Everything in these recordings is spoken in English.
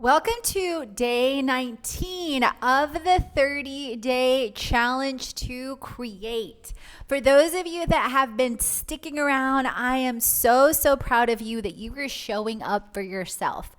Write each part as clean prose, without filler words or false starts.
Welcome to day 19 of the 30-day challenge to create. For those of you that have been sticking around, I am so proud of you that you are showing up for yourself.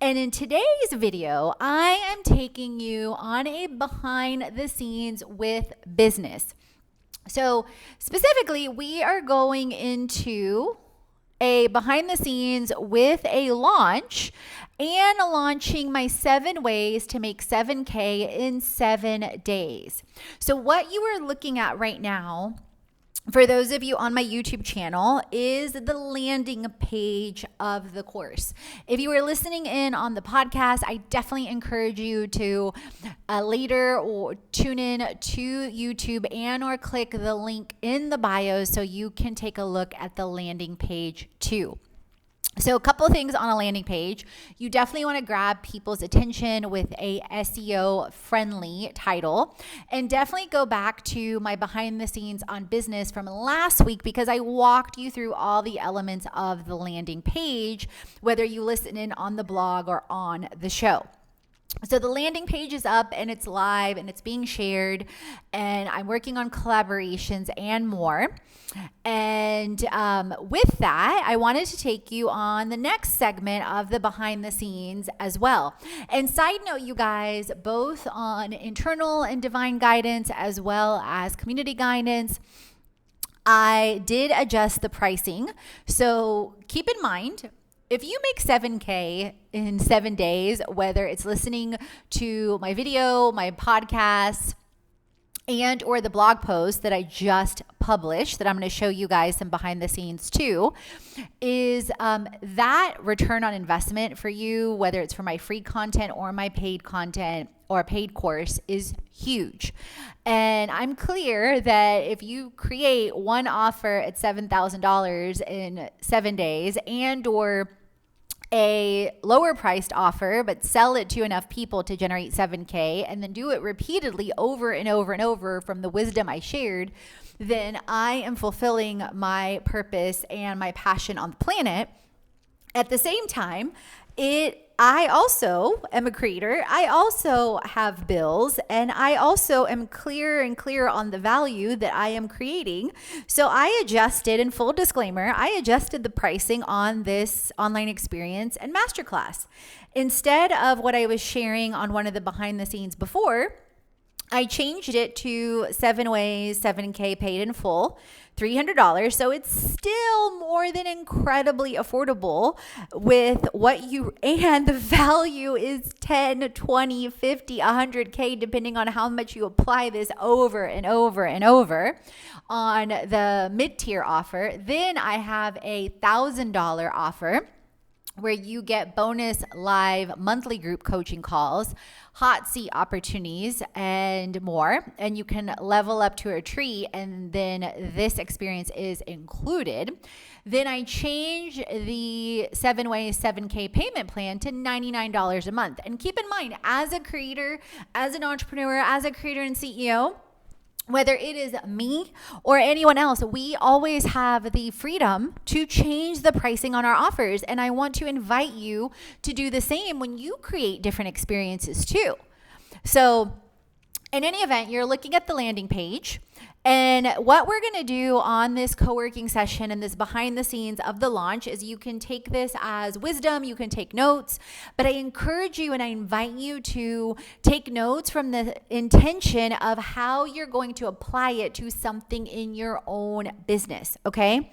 And in today's video, I am taking you on a behind the scenes with business. So specifically, we are going into a behind the scenes with a launch and launching my 7 ways to make 7K in 7 days. So what you are looking at right now, for those of you on my YouTube channel, is the landing page of the course. If you are listening in on the podcast, I definitely encourage you to later or tune in to YouTube and or click the link in the bio so you can take a look at the landing page too. So a couple of things on a landing page. You definitely want to grab people's attention with a SEO friendly title, and definitely go back to my behind the scenes on business from last week because I walked you through all the elements of the landing page, whether you listen in on the blog or on the show. So the landing page is up and it's live and it's being shared, and I'm working on collaborations and more. And with that, I wanted to take you on the next segment of the behind the scenes as well. And side note, you guys, both on internal and divine guidance as well as community guidance, I did adjust the pricing. So keep in mind, if you make 7K in 7 days, whether it's listening to my video, my podcast, and or the blog post that I just published that I'm going to show you guys some behind the scenes too, is that return on investment for you, whether it's for my free content or my paid content or a paid course, is huge. And I'm clear that if you create one offer at $7,000 in 7 days and or a lower priced offer, but sell it to enough people to generate 7K and then do it repeatedly over and over and over from the wisdom I shared, then I am fulfilling my purpose and my passion on the planet. At the same time, I also am a creator. I also have bills, and I also am clear on the value that I am creating. So I adjusted, in full disclaimer, I adjusted the pricing on this online experience and masterclass. Instead of what I was sharing on one of the behind the scenes before, I changed it to 7 ways, 7K paid in full, $300. So it's still more than incredibly affordable with what you, and the value is 10, 20, 50, 100K, depending on how much you apply this over and over and over on the mid-tier offer. Then I have a $1,000 offer where you get bonus live monthly group coaching calls, hot seat opportunities, and more. And you can level up to a retreat, and then this experience is included. Then I change the 7 ways 7K payment plan to $99 a month. And keep in mind, as a creator, as an entrepreneur, as a creator and CEO, whether it is me or anyone else, we always have the freedom to change the pricing on our offers. And I want to invite you to do the same when you create different experiences too. So in any event, you're looking at the landing page. And what we're going to do on this co-working session and this behind the scenes of the launch is you can take this as wisdom, you can take notes, but I encourage you and I invite you to take notes from the intention of how you're going to apply it to something in your own business, okay?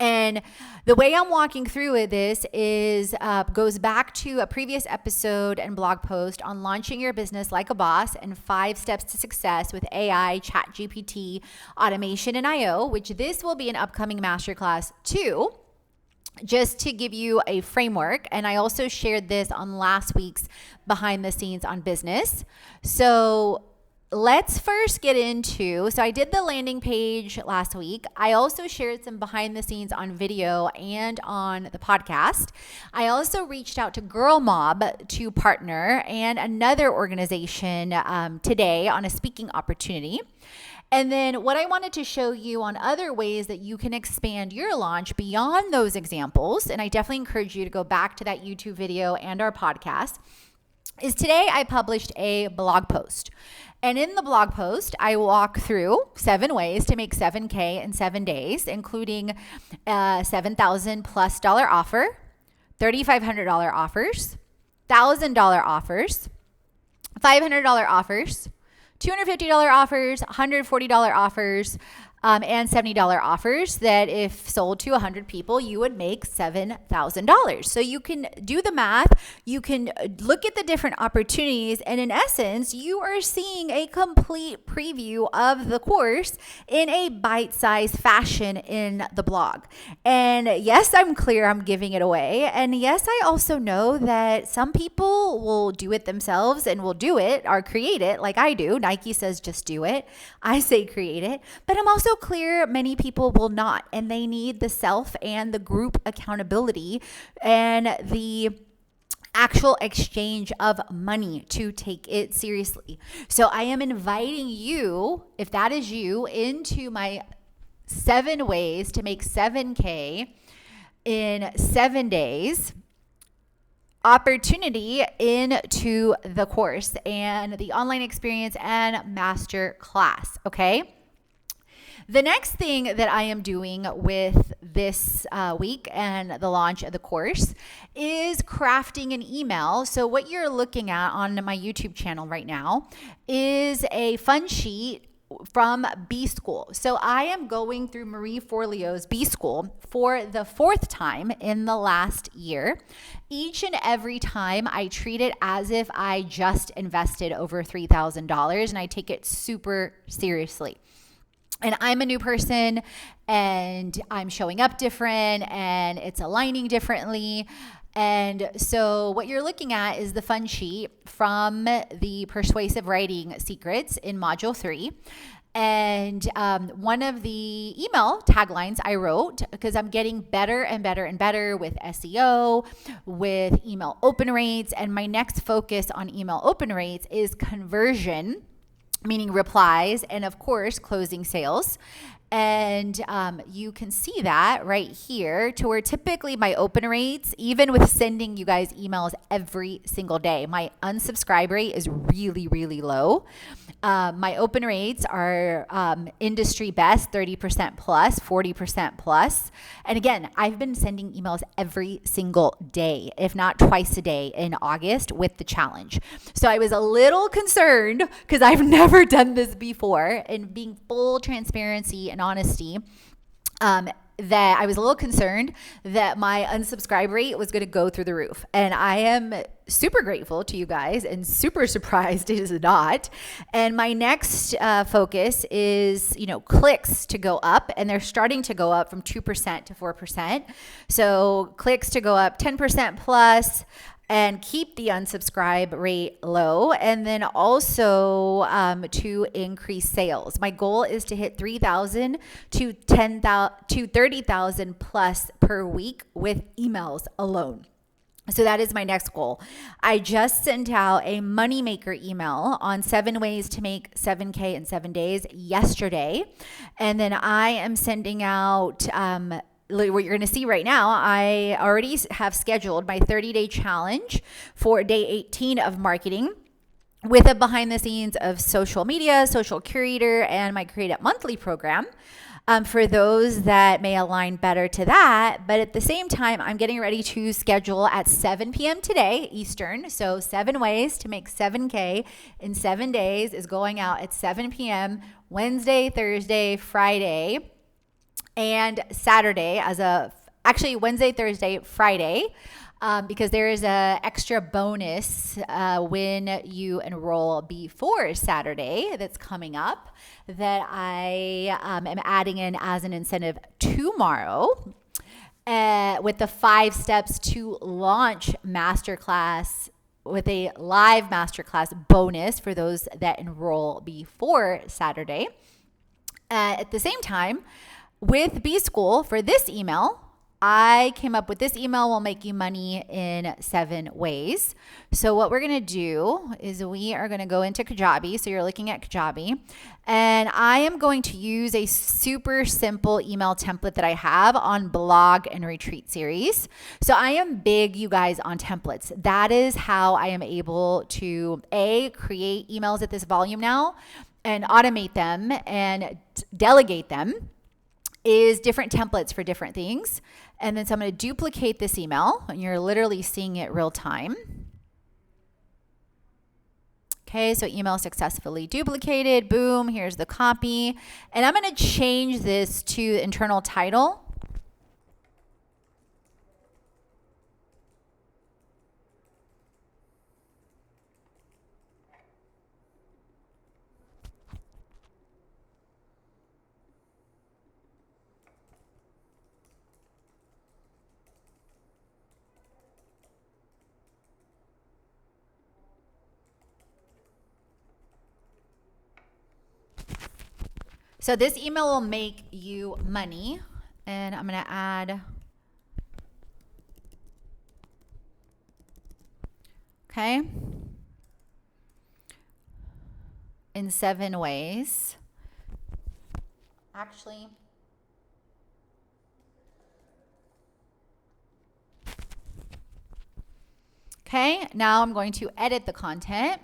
And the way I'm walking through this is goes back to a previous episode and blog post on launching your business like a boss and 5 steps to success with AI, ChatGPT, automation, and IO, which this will be an upcoming masterclass too, just to give you a framework. And I also shared this on last week's behind the scenes on business. So let's first get into, so I did the landing page last week. I also shared some behind the scenes on video and on the podcast. I also reached out to Girl Mob to partner and another organization today on a speaking opportunity. And then what I wanted to show you on other ways that you can expand your launch beyond those examples, and I definitely encourage you to go back to that YouTube video and our podcast, is today I published a blog post. And in the blog post, I walk through 7 ways to make $7K in 7 days, including $7,000 plus offer, $3,500 offers, $1,000 offers, $500 offers, $250 offers, $140 offers, and $70 offers that if sold to 100 people, you would make $7,000. So you can do the math, you can look at the different opportunities, and in essence, you are seeing a complete preview of the course in a bite-sized fashion in the blog. And yes, I'm clear I'm giving it away. And yes, I also know that some people will do it themselves and will do it or create it like I do. Nike says just do it. I say create it. But I'm also clear many people will not, and they need the self and the group accountability and the actual exchange of money to take it seriously. So I am inviting you, if that is you, into my 7 ways to make $7K in 7 days opportunity into the course and the online experience and master class. Okay. The next thing that I am doing with this week and the launch of the course is crafting an email. So what you're looking at on my YouTube channel right now is a fun sheet from B School. So I am going through Marie Forleo's B School for the 4th time in the last year. Each and every time I treat it as if I just invested over $3,000, and I take it super seriously. And I'm a new person and I'm showing up different and it's aligning differently. And so what you're looking at is the fun sheet from the Persuasive Writing Secrets in Module 3. And one of the email taglines I wrote, because I'm getting better and better and better with SEO, with email open rates. And my next focus on email open rates is conversion, meaning replies, and of course, closing sales. And you can see that right here to where typically my open rates, even with sending you guys emails every single day, my unsubscribe rate is really, really low. My open rates are industry best, 30% plus, 40% plus. And again, I've been sending emails every single day, if not twice a day in August with the challenge. So I was a little concerned because I've never done this before, and being full transparency and honesty, that I was a little concerned that my unsubscribe rate was going to go through the roof. And I am super grateful to you guys and super surprised it is not. And my next focus is, clicks to go up, and they're starting to go up from 2% to 4%. So clicks to go up 10% plus, and keep the unsubscribe rate low, and then also to increase sales. My goal is to hit 3,000 to 10,000 to 30,000 plus per week with emails alone. So that is my next goal. I just sent out a moneymaker email on 7 ways to make $7K in 7 days yesterday, and then I am sending out what you're going to see right now, I already have scheduled my 30-day challenge for day 18 of marketing with a behind the scenes of social media, social curator, and my Create It Monthly program. For those that may align better to that. But at the same time, I'm getting ready to schedule at 7 p.m. today, Eastern. So 7 ways to make $7K in 7 days is going out at 7 p.m. Wednesday, Thursday, Friday, and Saturday actually Wednesday, Thursday, Friday, because there is a extra bonus when you enroll before Saturday that's coming up that I am adding in as an incentive tomorrow with the 5 steps to launch masterclass, with a live masterclass bonus for those that enroll before Saturday. At the same time, with B School for this email, I came up with this email will make you money in 7 ways. So what we're going to do is we are going to go into Kajabi. So you're looking at Kajabi, and I am going to use a super simple email template that I have on blog and retreat series. So I am big, you guys, on templates. That is how I am able to create emails at this volume now and automate them and delegate them, is different templates for different things. And then so I'm going to duplicate this email, and you're literally seeing it real time. Okay, so email successfully duplicated. Boom, here's the copy. And I'm going to change this to internal title. So this email will make you money, and I'm going to add, okay, in 7 ways. Actually, okay, now I'm going to edit the content.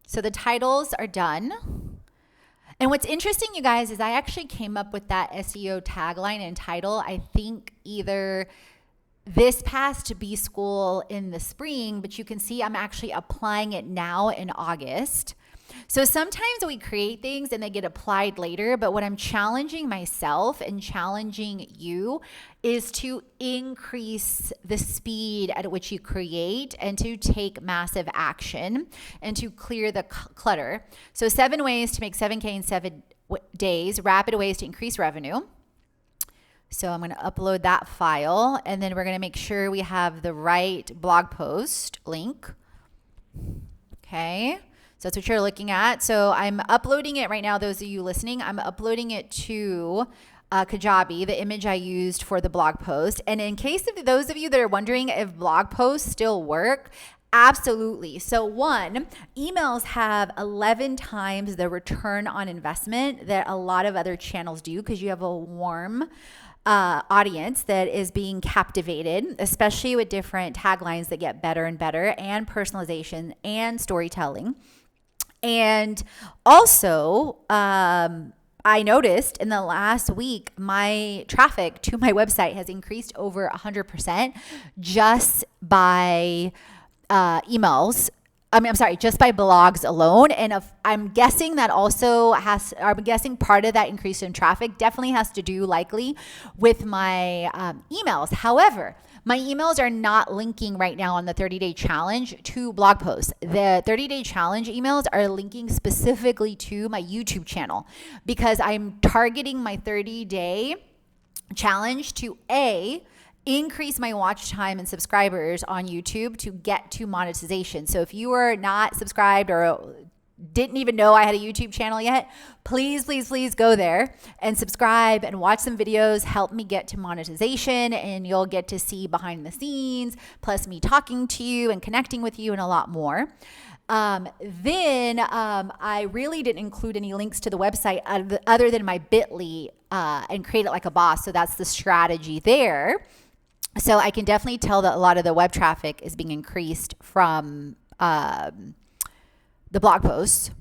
So the titles are done. And what's interesting, you guys, is I actually came up with that SEO tagline and title, I think either this past B school in the spring, but you can see I'm actually applying it now in August. So sometimes we create things and they get applied later, but what I'm challenging myself and challenging you is to increase the speed at which you create and to take massive action and to clear the clutter. So 7 ways to make 7K in 7 days, rapid ways to increase revenue. So I'm going to upload that file, and then we're going to make sure we have the right blog post link. Okay. So that's what you're looking at. So I'm uploading it right now. Those of you listening, I'm uploading it to Kajabi, the image I used for the blog post. And in case of those of you that are wondering if blog posts still work, absolutely. So one, emails have 11 times the return on investment that a lot of other channels do, because you have a warm audience that is being captivated, especially with different taglines that get better and better, and personalization and storytelling. And also, I noticed in the last week, my traffic to my website has increased over 100% just by emails. Just by blogs alone. And I'm guessing that also I'm guessing part of that increase in traffic definitely has to do likely with my emails. However, my emails are not linking right now on the 30-day challenge to blog posts. The 30-day challenge emails are linking specifically to my YouTube channel, because I'm targeting my 30-day challenge to increase my watch time and subscribers on YouTube to get to monetization. So if you are not subscribed or didn't even know I had a YouTube channel yet, please go there and subscribe and watch some videos. Help me get to monetization, and you'll get to see behind the scenes, plus me talking to you and connecting with you and a lot more. Then I really didn't include any links to the website other than my Bitly and create it like a boss. So that's the strategy there. So I can definitely tell that a lot of the web traffic is being increased from the blog posts.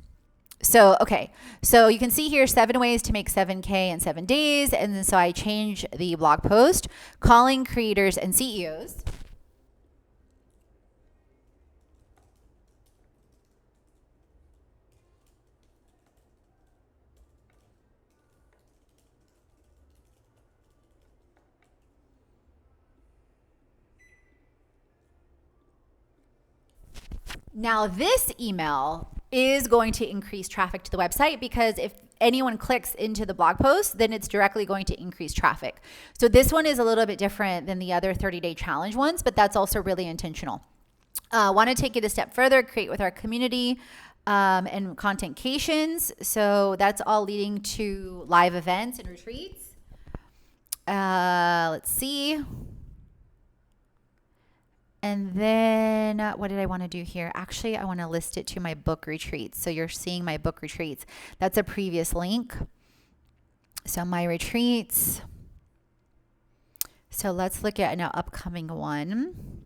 So, okay. So you can see here 7 ways to make 7K in 7 days. And then so I changed the blog post, calling creators and CEOs. Now, this email is going to increase traffic to the website, because if anyone clicks into the blog post, then it's directly going to increase traffic. So this one is a little bit different than the other 30-day challenge ones, but that's also really intentional. Want to take it a step further, create with our community and content cations. So that's all leading to live events and retreats. Let's see. And then what did I want to do here? Actually, I want to list it to my book retreats. So you're seeing my book retreats. That's a previous link. So my retreats. So let's look at an upcoming one.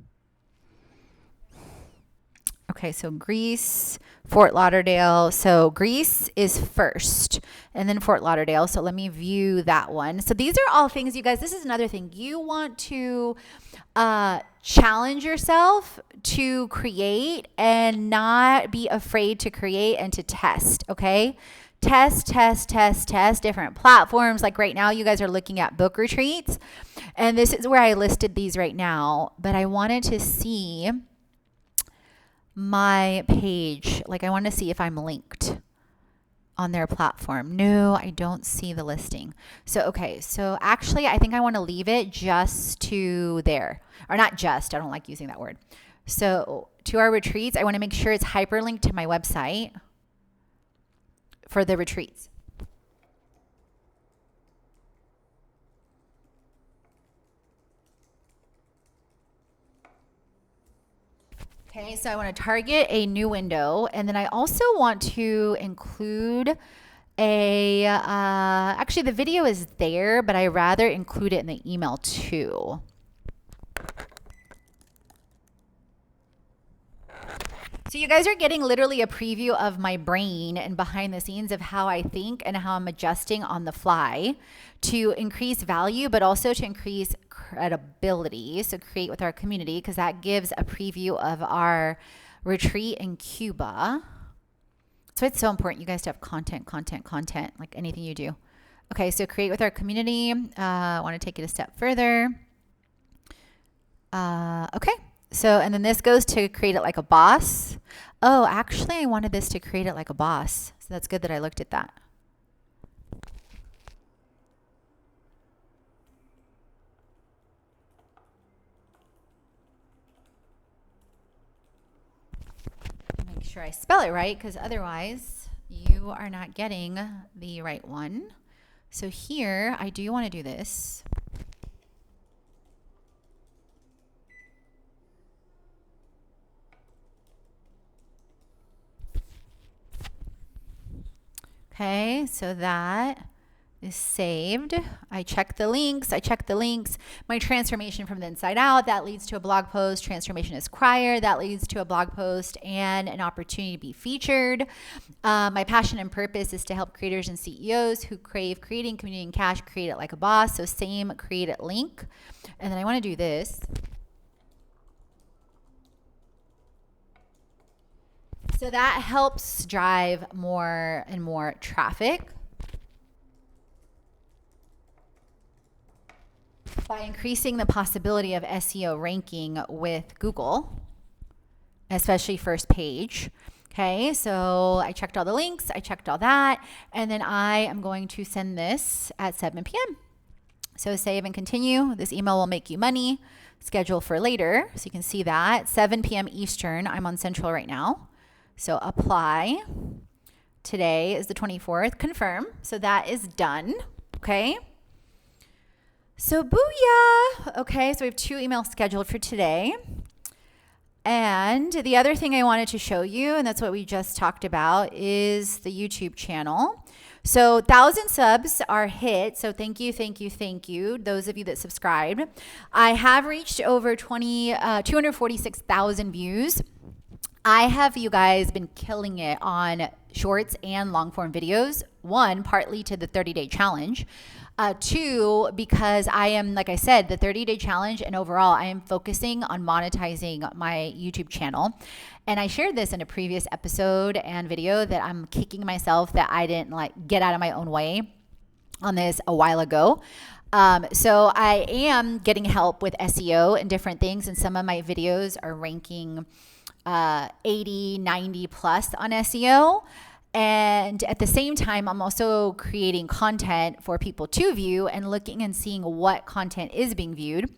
Okay, so Greece, Fort Lauderdale. So Greece is first and then Fort Lauderdale. So let me view that one. So these are all things, you guys, this is another thing. You want to challenge yourself to create and not be afraid to create and to test, okay? Test different platforms. Like right now, you guys are looking at book retreats. And this is where I listed these right now. But I wanted to see my page. Like I want to see if I'm linked on their platform. No, I don't see the listing. So, okay. So actually, I think I want to leave it just to there. Or not just. I don't like using that word. So to our retreats, I want to make sure it's hyperlinked to my website for the retreats. Okay, so I want to target a new window, and then I also want to include actually the video is there, but I rather include it in the email too. So you guys are getting literally a preview of my brain and behind the scenes of how I think and how I'm adjusting on the fly to increase value, but also to increase credibility. So create with our community, because that gives a preview of our retreat in Cuba. So it's so important, you guys, to have content, like anything you do. Okay, so create with our community. I want to take it a step further. Okay. So, and then this goes to create it like a boss. Oh, actually, I wanted this to create it like a boss. So that's good that I looked at that. Make sure I spell it right, because otherwise you are not getting the right one. So here, I do want to do this. Okay, so that is saved. I check the links. My transformation from the inside out, that leads to a blog post. Transformation is crier, that leads to a blog post and an opportunity to be featured. My passion and purpose is to help creators and CEOs who crave creating community and cash create it like a boss. So same create it link. And then I want to do this. So that helps drive more and more traffic by increasing the possibility of SEO ranking with Google, especially first page. Okay, so I checked all the links, I checked all that, and then I am going to send this at 7 p.m. So save and continue. This email will make you money. Schedule for later, so you can see that. 7 p.m. Eastern. I'm on Central right now. So apply. Today is the 24th. Confirm. So that is done. Okay. So booyah. Okay. So we have 2 emails scheduled for today. And the other thing I wanted to show you, and that's what we just talked about, is the YouTube channel. So 1,000 subs are hit. So thank you. Those of you that subscribed. I have reached over 246,000 views. I have, you guys, been killing it on shorts and long form videos. 1, partly to the 30-day challenge. 2, because I am, like I said, the 30-day challenge, and overall I am focusing on monetizing my YouTube channel. And I shared this in a previous episode and video that I'm kicking myself that I didn't get out of my own way on this a while ago. So I am getting help with SEO and different things, and some of my videos are ranking 80, 90 plus on SEO. And at the same time, I'm also creating content for people to view and looking and seeing what content is being viewed.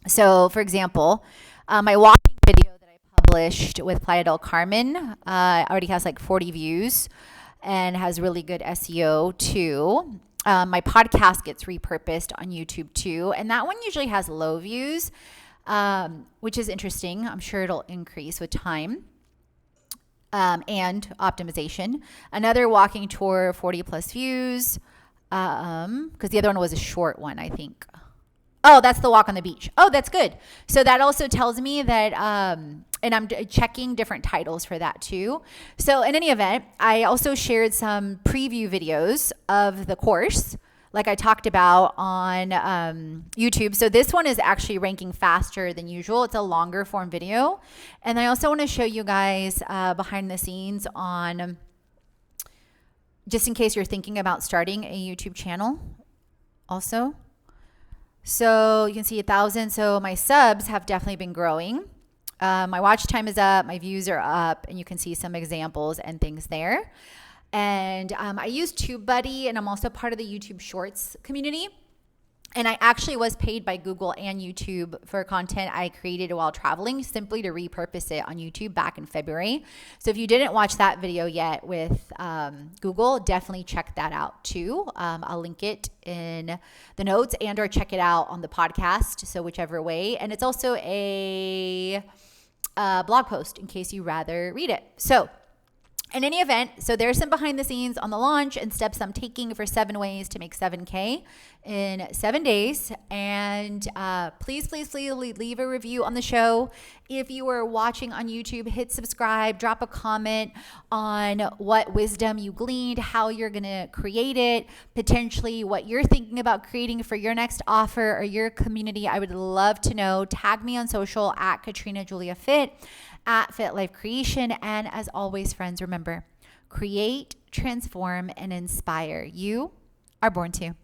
So for example, my walking video that I published with Playa del Carmen already has like 40 views and has really good SEO too. My podcast gets repurposed on YouTube too. And that one usually has low views, which is interesting. I'm sure it'll increase with time. And optimization. Another walking tour, 40 plus views. Because the other one was a short one, I think. Oh, that's the walk on the beach. Oh, that's good. So that also tells me that, and I'm checking different titles for that too. So in any event, I also shared some preview videos of the course, like I talked about on YouTube. So this one is actually ranking faster than usual. It's a longer form video. And I also want to show you guys behind the scenes on, just in case you're thinking about starting a YouTube channel also. So you can see 1,000. So my subs have definitely been growing. My watch time is up. My views are up. And you can see some examples and things there. And I use TubeBuddy, and I'm also part of the YouTube Shorts community. And I actually was paid by Google and YouTube for content I created while traveling, simply to repurpose it on YouTube back in February. So if you didn't watch that video yet with Google, definitely check that out too. I'll link it in the notes and or check it out on the podcast, so whichever way. And it's also a blog post in case you rather read it. So in any event, so there's some behind the scenes on the launch and steps I'm taking for 7 ways to make 7K in 7 days. And please leave a review on the show. If you are watching on YouTube, hit subscribe, drop a comment on what wisdom you gleaned, how you're going to create it, potentially what you're thinking about creating for your next offer or your community. I would love to know. Tag me on social at Katrina Julia Fit, at Fit Life Creation. And as always, friends, remember, create, transform, and inspire. You are born to.